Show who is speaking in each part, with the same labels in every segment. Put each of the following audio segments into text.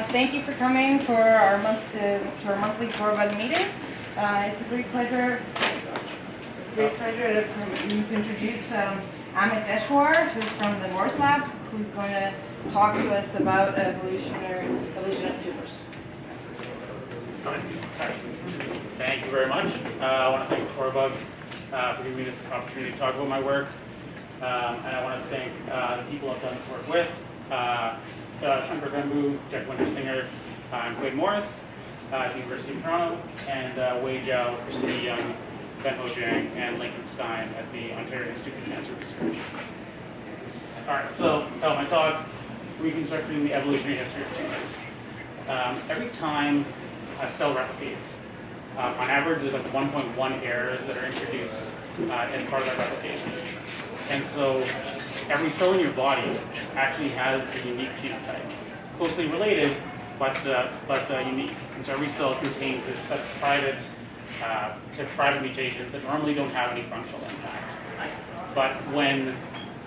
Speaker 1: Thank you for coming for our to our monthly core bug meeting. It's a great pleasure. It's a great pleasure to introduce Amit Desawar, who's from the Morse Lab, who's going to talk to us about evolution of tumors.
Speaker 2: Thank you very much. I want to thank Corebug for giving me this opportunity to talk about my work. And I want to thank the people I've done this work with, Shankar Bembu, Jack Wintersinger, and Quade Morris at the University of Toronto, and Wei Zhao, Christina Young, Ben Ho Jiang, and Lincoln Stein at the Ontario Institute of Cancer Research. All right, so my talk, reconstructing the evolutionary history of tumors. Every time a cell replicates, on average, there's like 1.1 errors that are introduced as part of that replication. And so every cell in your body actually has a unique genotype, closely related, but unique. And so every cell contains this set of private mutations that normally don't have any functional impact. But when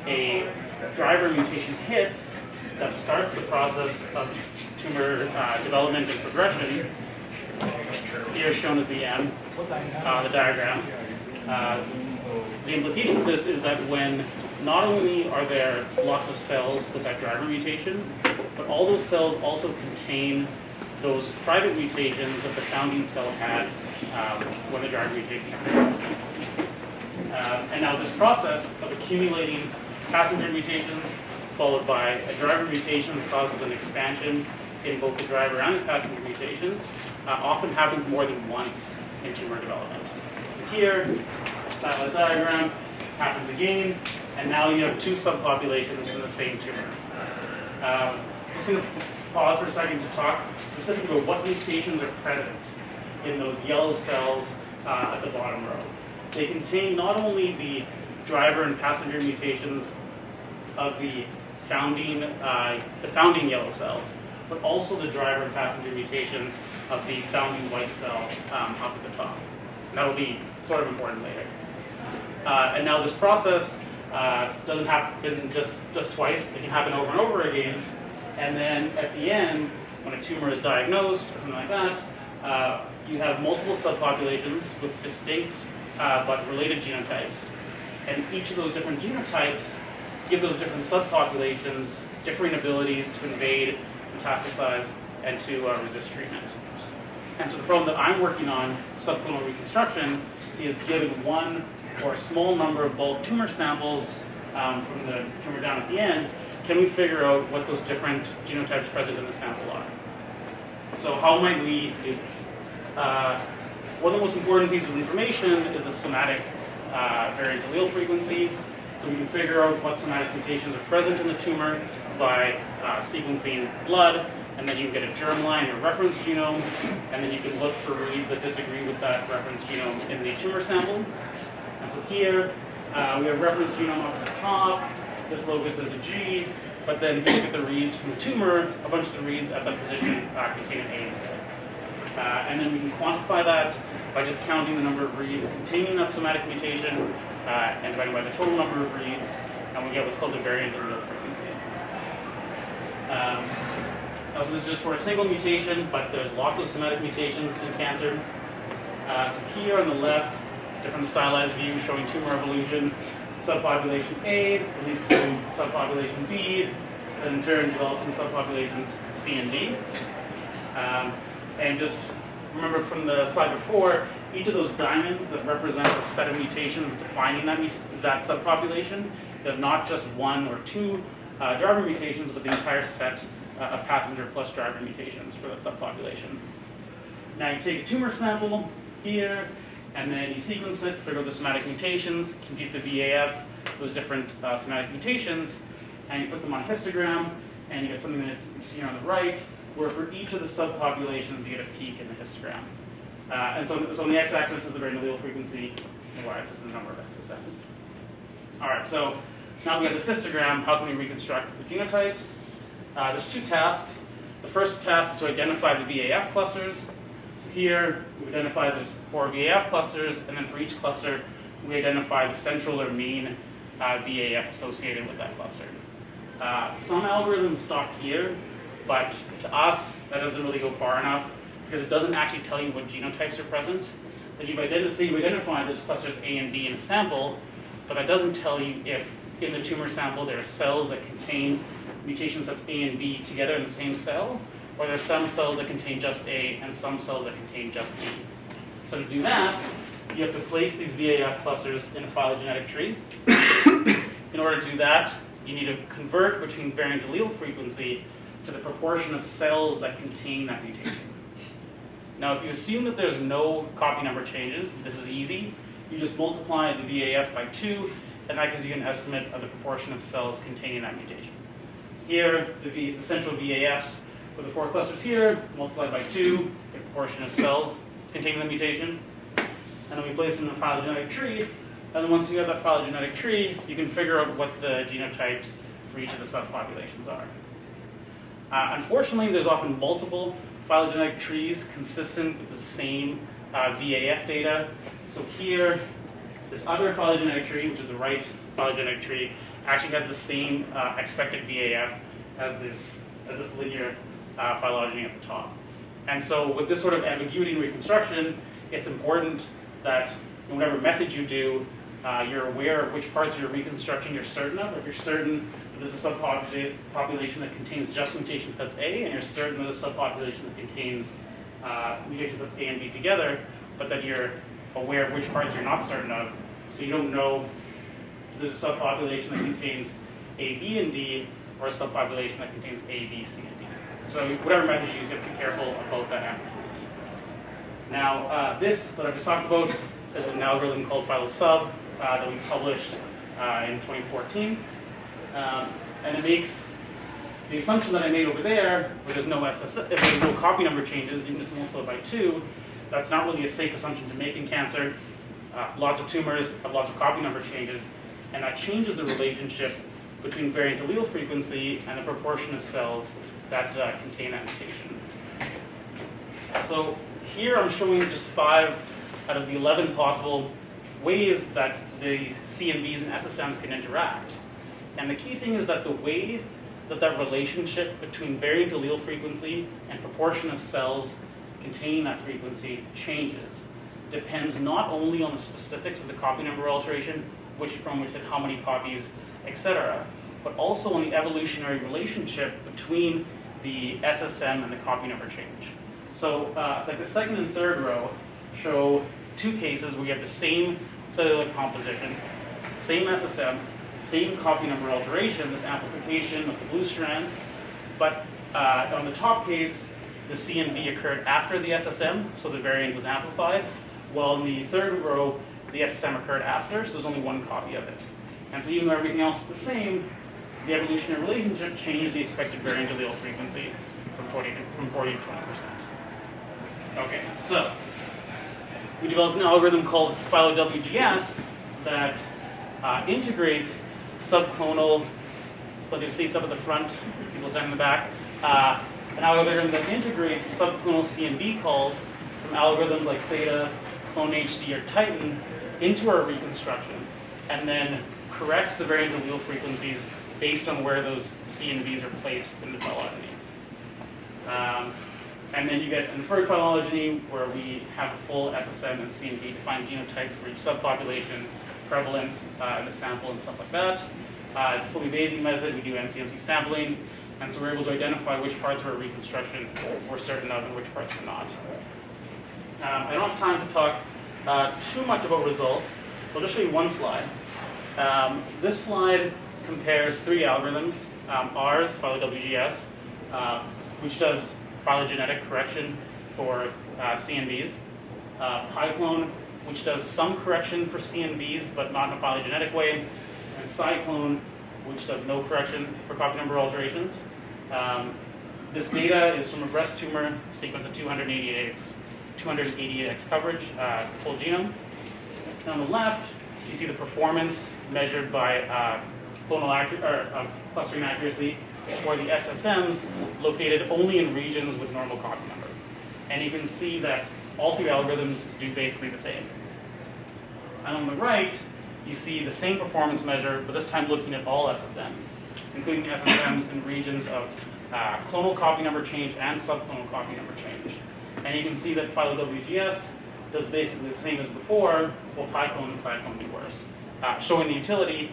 Speaker 2: a driver mutation hits, that starts the process of tumor development and progression. Here shown as the M, the diagram. The implication of this is that when not only are there lots of cells with that driver mutation, but all those cells also contain those private mutations that the founding cell had when the driver mutation happened. And now this process of accumulating passenger mutations followed by a driver mutation that causes an expansion in both the driver and the passenger mutations often happens more than once in tumor development. So here, satellite diagram, happens again, and now you have two subpopulations in the same tumor. I'm just going to pause for a second to talk specifically about what mutations are present in those yellow cells at the bottom row. They contain not only the driver and passenger mutations of the founding yellow cell, but also the driver and passenger mutations of the founding white cell up at the top. And that will be sort of important later. And now this process doesn't happen just twice. It can happen over and over again. And then at the end, when a tumor is diagnosed or something like that, you have multiple subpopulations with distinct but related genotypes. And each of those different genotypes give those different subpopulations differing abilities to invade, metastasize, and to resist treatment. And so the problem that I'm working on, subclonal reconstruction, is given one or a small number of bulk tumor samples from the tumor down at the end, can we figure out what those different genotypes present in the sample are? So how might we do this? One of the most important pieces of information is the somatic variant allele frequency. So we can figure out what somatic mutations are present in the tumor by sequencing blood, and then you can get a germline or reference genome, and then you can look for reads that disagree with that reference genome in the tumor sample. And so here, we have reference genome up at the top. This locus is a G, but then if you look at the reads from the tumor, a bunch of the reads at that position contain an A instead. And then we can quantify that by just counting the number of reads containing that somatic mutation and dividing by the total number of reads, and we get what's called the variant allele frequency. So this is just for a single mutation, but there's lots of somatic mutations in cancer. So here on the left, different stylized views showing tumor evolution. Subpopulation A leads to subpopulation B, and in turn develops some subpopulations C and D. And just remember from the slide before, each of those diamonds that represent a set of mutations defining that subpopulation is not just one or two driver mutations, but the entire set of passenger plus driver mutations for that subpopulation. Now you take a tumor sample here, and then you sequence it, figure out the somatic mutations, compute the VAF, those different somatic mutations, and you put them on a histogram, and you get something that you see here on the right, where for each of the subpopulations you get a peak in the histogram. And so on the x-axis is the variant allele frequency, and the y-axis is the number of SSMs. All right, so now we have this histogram. How can we reconstruct the genotypes? There's two tasks. The first task is to identify the VAF clusters. So here, we identify there's 4 VAF clusters, and then for each cluster, we identify the central or mean VAF associated with that cluster. Some algorithms stop here, But to us, that doesn't really go far enough because it doesn't actually tell you what genotypes are present. That you've identified those clusters A and B in a sample, but that doesn't tell you if in the tumor sample there are cells that contain mutation sets A and B together in the same cell, or there are some cells that contain just A and some cells that contain just B. So to do that, you have to place these VAF clusters in a phylogenetic tree. In order to do that, you need to convert between variant allele frequency to the proportion of cells that contain that mutation. Now, if you assume that there's no copy number changes, this is easy. You just multiply the VAF by 2, and that gives you an estimate of the proportion of cells containing that mutation. So here, the central VAFs for the 4 clusters here, multiplied by 2, the proportion of cells containing the mutation. And then we place them in a phylogenetic tree, and then once you have that phylogenetic tree, you can figure out what the genotypes for each of the subpopulations are. Unfortunately, there's often multiple phylogenetic trees consistent with the same VAF data. So here, this other phylogenetic tree, which is the right phylogenetic tree, actually has the same expected VAF as this linear phylogeny at the top. And so with this sort of ambiguity in reconstruction, it's important that in whatever method you do, you're aware of which parts of your reconstruction you're certain of. If you're certain that there's a subpopulation that contains just mutation sets A, and you're certain that a subpopulation that contains mutation sets A and B together, but that you're aware of which parts you're not certain of, so you don't know if there's a subpopulation that contains A, B, and D, or a subpopulation that contains A, B, C, and D. So whatever method you use, you have to be careful about that ambiguity. Now, this that I've just talked about is an algorithm called phylosub that we published in 2014. And it makes the assumption that I made over there, where there's no if there's no copy number changes, you can just multiply by 2. That's not really a safe assumption to make in cancer. Lots of tumors have lots of copy number changes, and that changes the relationship between variant allele frequency and the proportion of cells that contain that mutation. So here I'm showing just 5 out of the 11 possible ways that the CNVs and SSMs can interact. And the key thing is that the way that that relationship between variant allele frequency and proportion of cells containing that frequency changes depends not only on the specifics of the copy number alteration, which and how many copies, etc., but also on the evolutionary relationship between the SSM and the copy number change. So like the second and third row show 2 cases where you have the same cellular composition, same SSM, same copy number alteration, this amplification of the blue strand, but on the top case, the CNV occurred after the SSM, so the variant was amplified, while in the third row, the SSM occurred after, so there's only 1 copy of it. And so even though everything else is the same, the evolutionary relationship changed the expected variant allele frequency from 40 to 20%. Okay, so we developed an algorithm called phylowgs that integrates subclonal, plenty of seats up at the front, people standing in the back, an algorithm that integrates subclonal CNV calls from algorithms like Theta, Clone HD, or Titan into our reconstruction, and then corrects the variant allele frequencies based on where those CNVs are placed in the phylogeny. And then you get inferred phylogeny, where we have a full SSM and CNV defined genotype for each subpopulation, prevalence in the sample, and stuff like that. It's a fully Bayesian method. We do NCMC sampling, and so we're able to identify which parts of our reconstruction we're certain of and which parts we're not. I don't have time to talk too much about results. I'll just show you one slide. This slide compares 3 algorithms. Ours, phylowgs, which does phylogenetic correction for CNVs. PyClone, which does some correction for CNVs, but not in a phylogenetic way. And SciClone, which does no correction for copy number alterations. This data is from a breast tumor sequence of 288x coverage, full genome. And on the left, you see the performance measured by clustering accuracy for the SSMs located only in regions with normal copy number. And you can see that all 3 algorithms do basically the same. And on the right, you see the same performance measure, but this time looking at all SSMs, including SSMs in regions of clonal copy number change and subclonal copy number change. And you can see that phylo-WGS does basically the same as before, while PyClone and SciClone do worse, showing the utility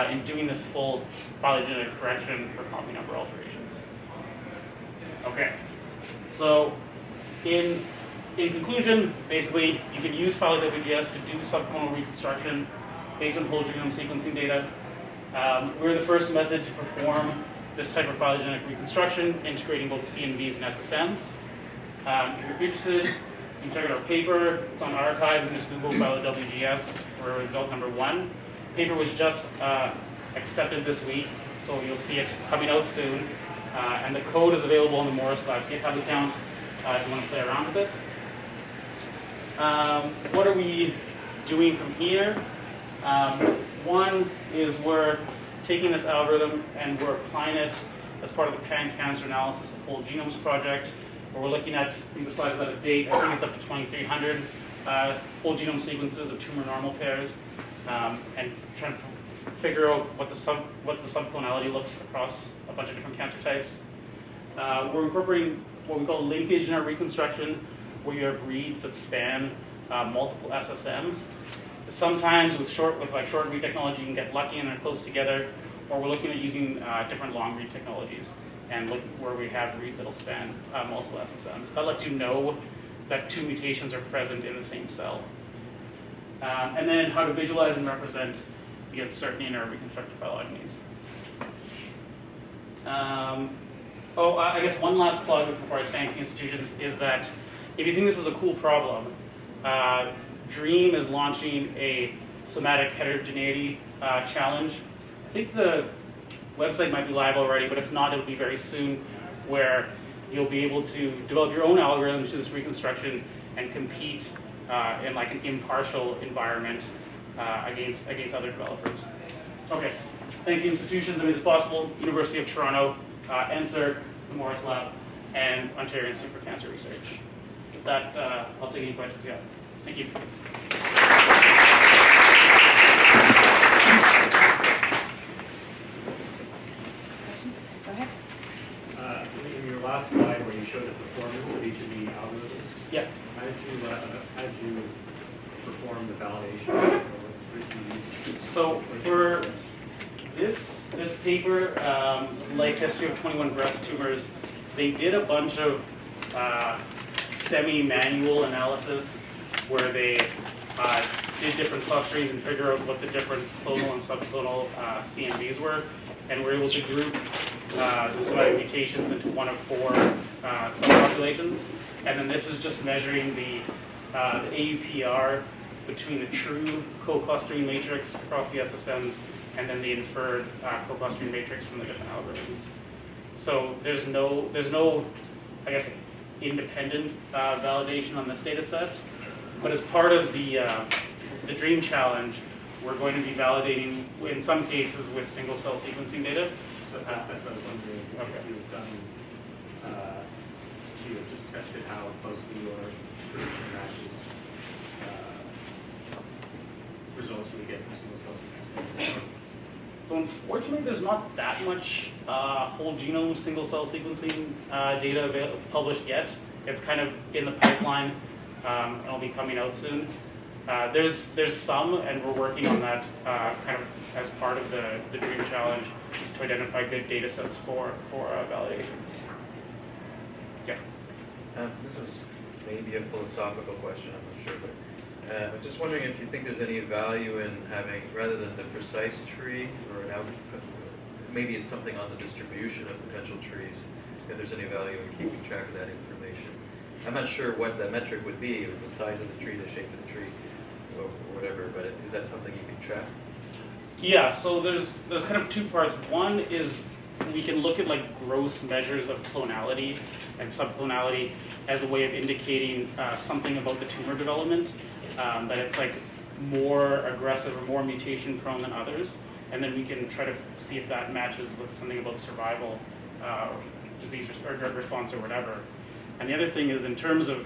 Speaker 2: in doing this full phylogenetic correction for copy number alterations. Okay, so in conclusion, basically, you can use phylo-WGS to do subclonal reconstruction based on whole genome sequencing data. We're the first method to perform this type of phylogenetic reconstruction, integrating both CNVs and SSMs. If you're interested, you can check out our paper. It's on arXiv. You can just Google phylo-WGS for result number 1. Paper was just accepted this week, so you'll see it coming out soon. And the code is available on the Morris Lab GitHub account if you want to play around with it. What are we doing from here? One is we're taking this algorithm and we're applying it as part of the pan-cancer analysis of whole genomes project, where we're looking at, I think the slide is out of date, I think it's up to 2,300 whole genome sequences of tumor normal pairs, and trying to figure out what the subclonality looks across a bunch of different cancer types. We're incorporating what we call linkage in our reconstruction, where you have reads that span multiple SSMs. Sometimes with short read technology, you can get lucky and they're close together, or we're looking at using different long read technologies and look where we have reads that'll span multiple SSMs. That lets you know that 2 mutations are present in the same cell. And then how to visualize and represent the uncertainty in our reconstructed phylogenies. I guess one last plug before I thank the institutions is that if you think this is a cool problem, DREAM is launching a somatic heterogeneity challenge. I think the website might be live already, but if not, it'll be very soon, where you'll be able to develop your own algorithms to this reconstruction and compete in like an impartial environment against other developers. Okay, thank you institutions that made this possible: University of Toronto, NSERC, the Morris Lab, and Ontario Institute for Cancer Research. With that, I'll take any questions you have. Thank you.
Speaker 1: Questions? Go ahead.
Speaker 3: In your last slide where you showed the performance of each of the algorithms,
Speaker 2: Yeah.
Speaker 3: how did you perform the validation? Or what did you use?
Speaker 2: So for this paper, Life History of 21 Breast Tumors, they did a bunch of semi-manual analysis where they did different clusterings and figure out what the different clonal and subclonal CNVs were, and were able to group the somatic mutations into one of 4 subpopulations. And then this is just measuring the AUPR between the true co-clustering matrix across the SSMs and then the inferred co-clustering matrix from the different algorithms. So there's no, I guess, independent validation on this data set. But as part of the DREAM challenge, we're going to be validating, in some cases, with single-cell sequencing data.
Speaker 3: So that's what I was wondering.
Speaker 2: Okay.
Speaker 3: If you have done, you have just tested how closely your prediction matches results we get from single-cell sequencing.
Speaker 2: So unfortunately, there's not that much whole genome single-cell sequencing data published yet. It's kind of in the pipeline. It'll be coming out soon. There's some, and we're working on that kind of as part of the DREAM challenge to identify good data sets for validation. Yeah.
Speaker 4: This is maybe a philosophical question, I'm not sure, but I'm just wondering if you think there's any value in having, rather than the precise tree, or an maybe it's something on the distribution of potential trees, if there's any value in keeping track of that information. I'm not sure what the metric would be, the size of the tree, the shape of the tree, or whatever, but is that something you can track?
Speaker 2: Yeah, so there's kind of 2 parts. One is we can look at like gross measures of clonality and subclonality as a way of indicating something about the tumor development, that it's like more aggressive or more mutation prone than others. And then we can try to see if that matches with something about survival, disease or drug response or whatever. And the other thing is, in terms of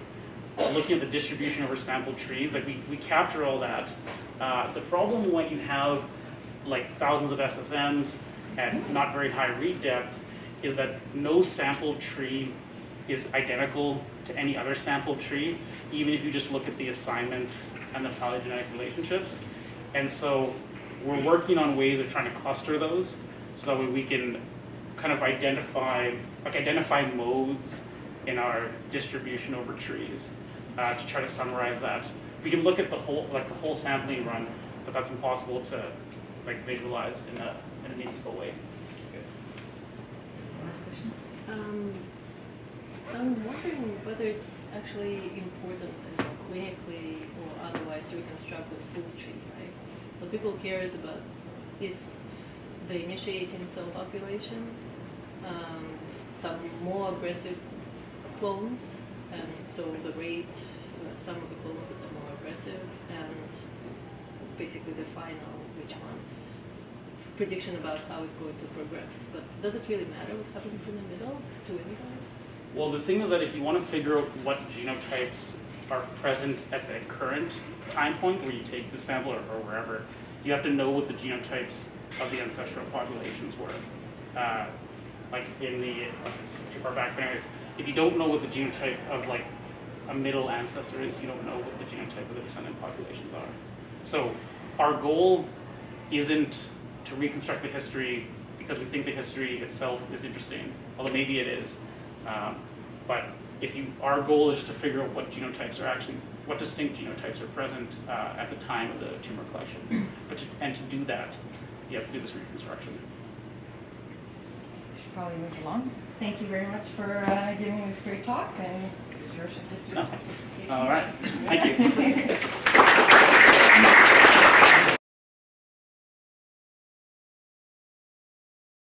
Speaker 2: looking at the distribution over sampled trees, like we capture all that. The problem when you have like thousands of SSMs at not very high read depth is that no sample tree is identical to any other sample tree, even if you just look at the assignments and the phylogenetic relationships. And so we're working on ways of trying to cluster those, so that way we can kind of identify modes in our distribution over trees to try to summarize that. We can look at the whole sampling run, but that's impossible to visualize in a meaningful way.
Speaker 1: Last question.
Speaker 5: I'm wondering whether it's actually important clinically or otherwise to reconstruct the full tree, right? What people cares about is the initiating cell population, some more aggressive clones, and so the rate, some of the clones that are more aggressive, and basically the final, which ones, prediction about how it's going to progress. But does it really matter what happens in the middle to anybody?
Speaker 2: Well, the thing is that if you want to figure out what genotypes are present at the current time point where you take the sample or wherever, you have to know what the genotypes of the ancestral populations were. Like in the far back, if you don't know what the genotype of like a middle ancestor is, you don't know what the genotype of the descendant populations are. So our goal isn't to reconstruct the history because we think the history itself is interesting, although maybe it is. But our goal is just to figure out what genotypes are actually, what distinct genotypes are present at the time of the tumor collection. And to do that, you have to do this reconstruction.
Speaker 1: We should probably move along. Thank you very much for giving this great talk, and here's your certificate of
Speaker 2: No.
Speaker 1: participation.
Speaker 2: All right, thank you.